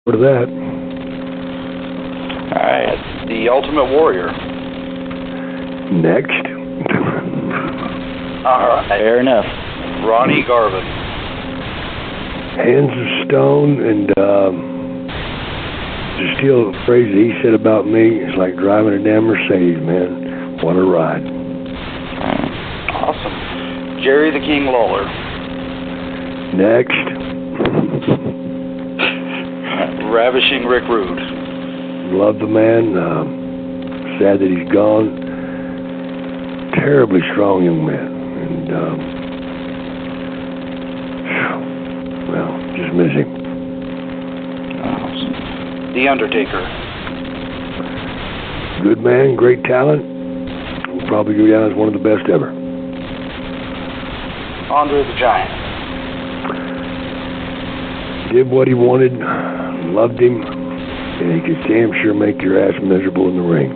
for that. All right. The Ultimate Warrior. Next. All right. Fair enough. Ronnie Garvin. Hands of Stone, and to steal a phrase that he said about me, it's like driving a damn Mercedes, man. What a ride. Awesome. Jerry the King Lawler. Next. Ravishing Rick Rude. Love the man. Sad that he's gone. Terribly strong young man. And, well, just miss him. Awesome. The Undertaker. Good man, great talent. Will probably go down as one of the best ever. Andre the Giant. Did what he wanted, loved him, and he could damn sure make your ass miserable in the ring.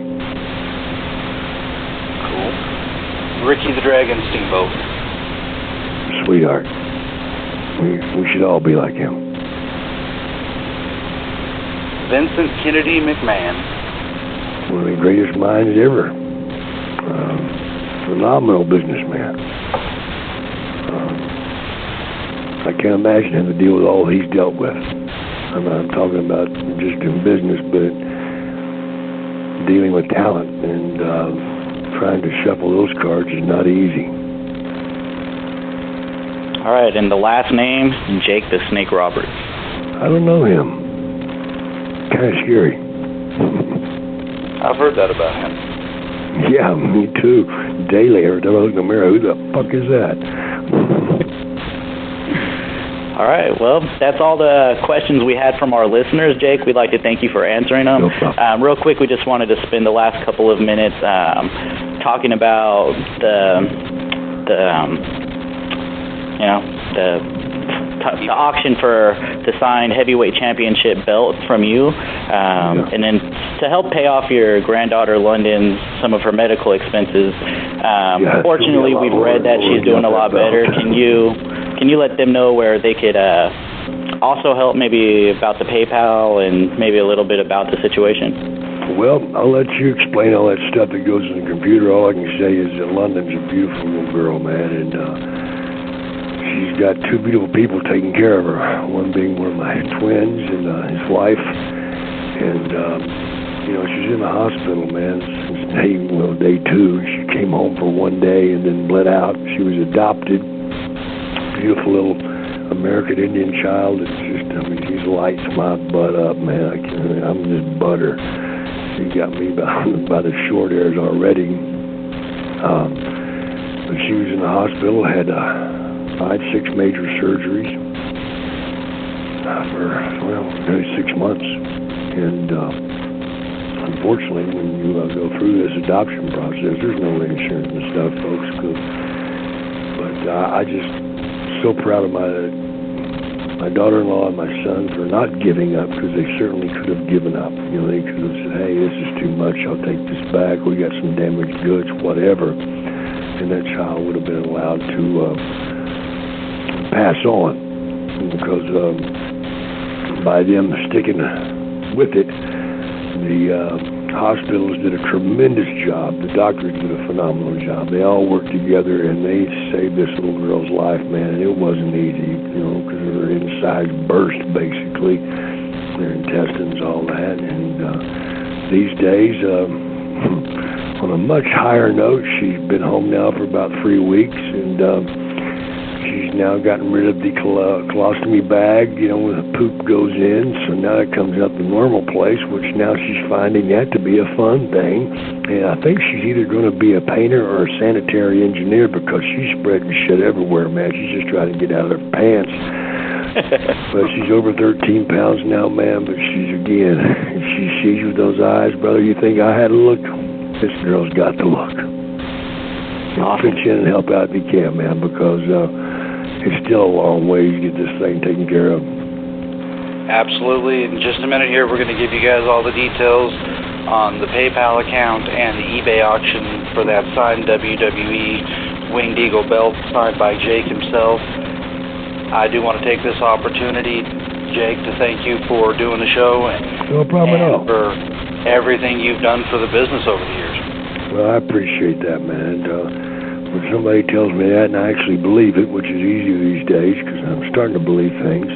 Cool. Ricky the Dragon Steamboat. Sweetheart. We should all be like him. Vincent Kennedy McMahon. One of the greatest minds ever. Phenomenal businessman. I can't imagine having to deal with all he's dealt with. I'm talking about just in business, but dealing with talent and trying to shuffle those cards is not easy. All right, and the last name, Jake the Snake Roberts. I don't know him. Kind of scary. I've heard that about him. Yeah, me too. Daily, every time I look in the mirror, who the fuck is that? All right, well, that's all the questions we had from our listeners, Jake. We'd like to thank you for answering them. No problem. Real quick, we just wanted to spend the last couple of minutes talking about the auction to sign heavyweight championship belt from you, and then to help pay off your granddaughter London some of her medical expenses. Fortunately, we've read that she's doing a lot better. Can you let them know where they could also help, maybe about the PayPal and maybe a little bit about the situation? Well, I'll let you explain all that stuff that goes in the computer. All I can say is that London's a beautiful little girl, man, and she's got two beautiful people taking care of her. One being one of my twins and his wife. And, she's in the hospital, man, since day two. She came home for one day and then bled out. She was adopted. Beautiful little American Indian child. It's just, she lights my butt up, man. I'm just butter. She got me by the short hairs already. But she was in the hospital, had 5-6 major surgeries for, nearly 6 months. And unfortunately, when you go through this adoption process, there's no insurance and stuff, folks. But I just so proud of my daughter-in-law and my son for not giving up, because they certainly could have given up. They could have said, hey, this is too much, I'll take this back, we got some damaged goods, whatever. And that child would have been allowed to pass on, because by them sticking with it, the hospitals did a tremendous job. The doctors did a phenomenal job. They all worked together, and they saved this little girl's life, man. And it wasn't easy, because her insides burst, basically, their intestines, all that. And these days, on a much higher note, she's been home now for about 3 weeks, and she's now gotten rid of the colostomy bag, where the poop goes in, so now it comes out the normal place, which now she's finding that to be a fun thing. And I think she's either going to be a painter or a sanitary engineer, because she's spreading shit everywhere, man. She's just trying to get out of her pants. But she's over 13 pounds now, man, but if she sees you with those eyes, brother, you think I had a look? This girl's got the look. Pitch in and help out if you can, man, because it's still a long way to get this thing taken care of. Absolutely. In just a minute here, we're going to give you guys all the details on the PayPal account and the eBay auction for that signed WWE Winged Eagle belt signed by Jake himself. I do want to take this opportunity Jake, to thank you for doing the show and, No problem at all. for everything you've done for the business over the years. Well, I appreciate that, man. When somebody tells me that and I actually believe it, which is easy these days because I'm starting to believe things,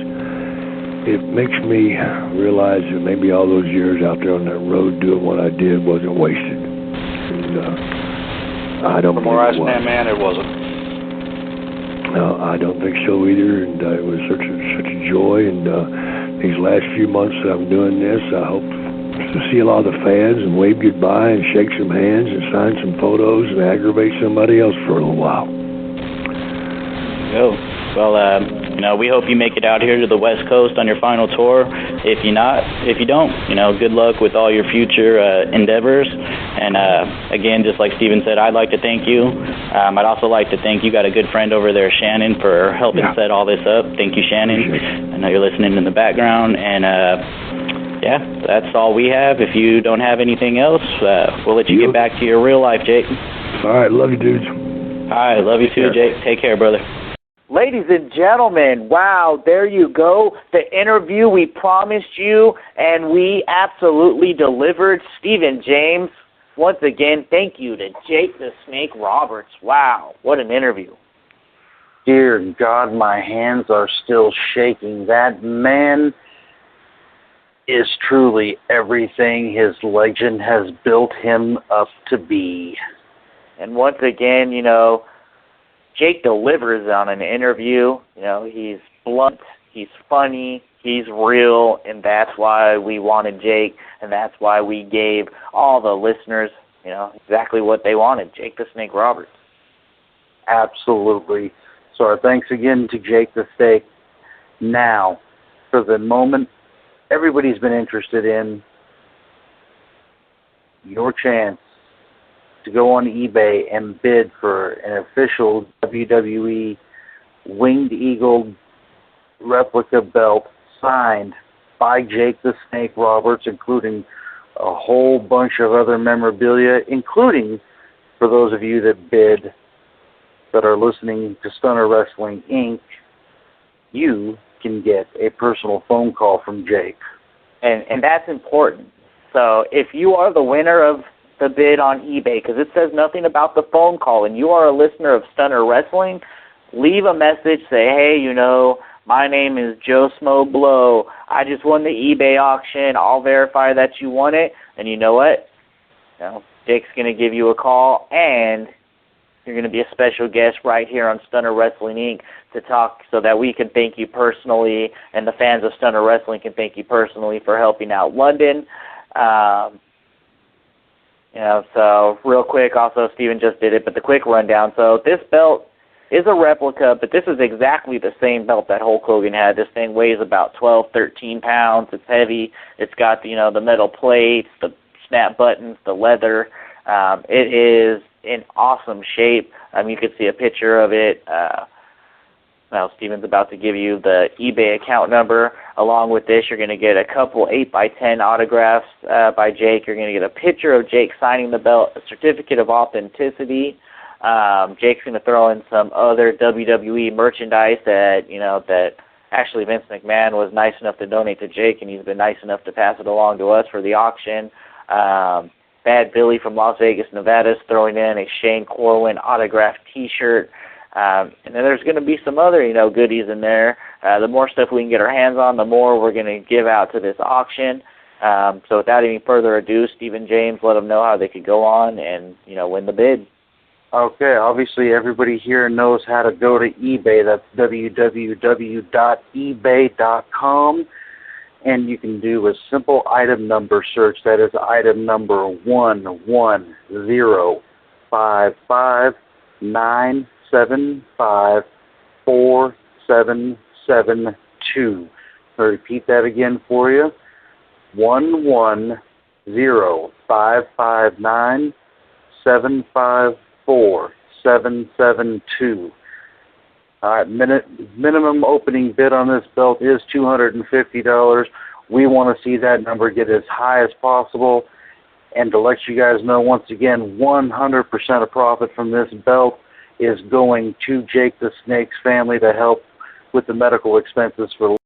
it makes me realize that maybe all those years out there on that road doing what I did wasn't wasted. And I don't From believe where I it was. stand, man, it wasn't. No, I don't think so either, and it was such a joy. And these last few months that I'm doing this, I hope to see a lot of the fans and wave goodbye and shake some hands and sign some photos and aggravate somebody else for a little while. Go. Well, we hope you make it out here to the West Coast on your final tour. If you don't, good luck with all your future endeavors. And again, just like Steven said, I'd like to thank you. I'd also like to thank you got a good friend over there, Shannon, for helping set all this up. Thank you, Shannon. I know you're listening in the background. And that's all we have. If you don't have anything else, we'll let you get back to your real life, Jake. All right, love you, dudes. All right, love you too, Jake. Take care, brother. Ladies and gentlemen, wow, there you go. The interview we promised you, and we absolutely delivered. Steven James, once again, thank you to Jake the Snake Roberts. Wow, what an interview. Dear God, my hands are still shaking. That man is truly everything his legend has built him up to be. And once again, Jake delivers on an interview. He's blunt, he's funny, he's real, and that's why we wanted Jake, and that's why we gave all the listeners, exactly what they wanted, Jake the Snake Roberts. Absolutely. So our thanks again to Jake the Snake. Now, for the moment everybody's been interested in, your chance to go on eBay and bid for an official WWE Winged Eagle replica belt signed by Jake the Snake Roberts, including a whole bunch of other memorabilia, including, for those of you that bid that are listening to Stunner Wrestling Inc., you can get a personal phone call from Jake. And that's important. So if you are the winner of the bid on eBay, because it says nothing about the phone call, and you are a listener of Stunner Wrestling, leave a message, say, hey, my name is Joe Smo Blow. I just won the eBay auction. I'll verify that you won it. And you know what? Jake's going to give you a call, and you're going to be a special guest right here on Stunner Wrestling Inc. to talk so that we can thank you personally, and the fans of Stunner Wrestling can thank you personally for helping out London. So real quick, also Steven just did it, but the quick rundown. So this belt is a replica, but this is exactly the same belt that Hulk Hogan had. This thing weighs about 12, 13 pounds. It's heavy. It's got, the metal plates, the snap buttons, the leather. It is in awesome shape. You can see a picture of it. Now, Steven's about to give you the eBay account number. Along with this, you're going to get a couple 8x10 autographs by Jake. You're going to get a picture of Jake signing the belt, a certificate of authenticity. Jake's going to throw in some other WWE merchandise that actually Vince McMahon was nice enough to donate to Jake, and he's been nice enough to pass it along to us for the auction. Bad Billy from Las Vegas, Nevada is throwing in a Shane Corwin autographed T-shirt. And then there's going to be some other, goodies in there. The more stuff we can get our hands on, the more we're going to give out to this auction. So without any further ado, Steven James, let them know how they could go on and, win the bid. Okay, obviously everybody here knows how to go to eBay. That's www.ebay.com. And you can do a simple item number search. That is item number 11055975472. I'll repeat that again for you. 11055975472. All right, minimum opening bid on this belt is $250. We want to see that number get as high as possible. And to let you guys know, once again, 100% of profit from this belt is going to Jake the Snake's family to help with the medical expenses for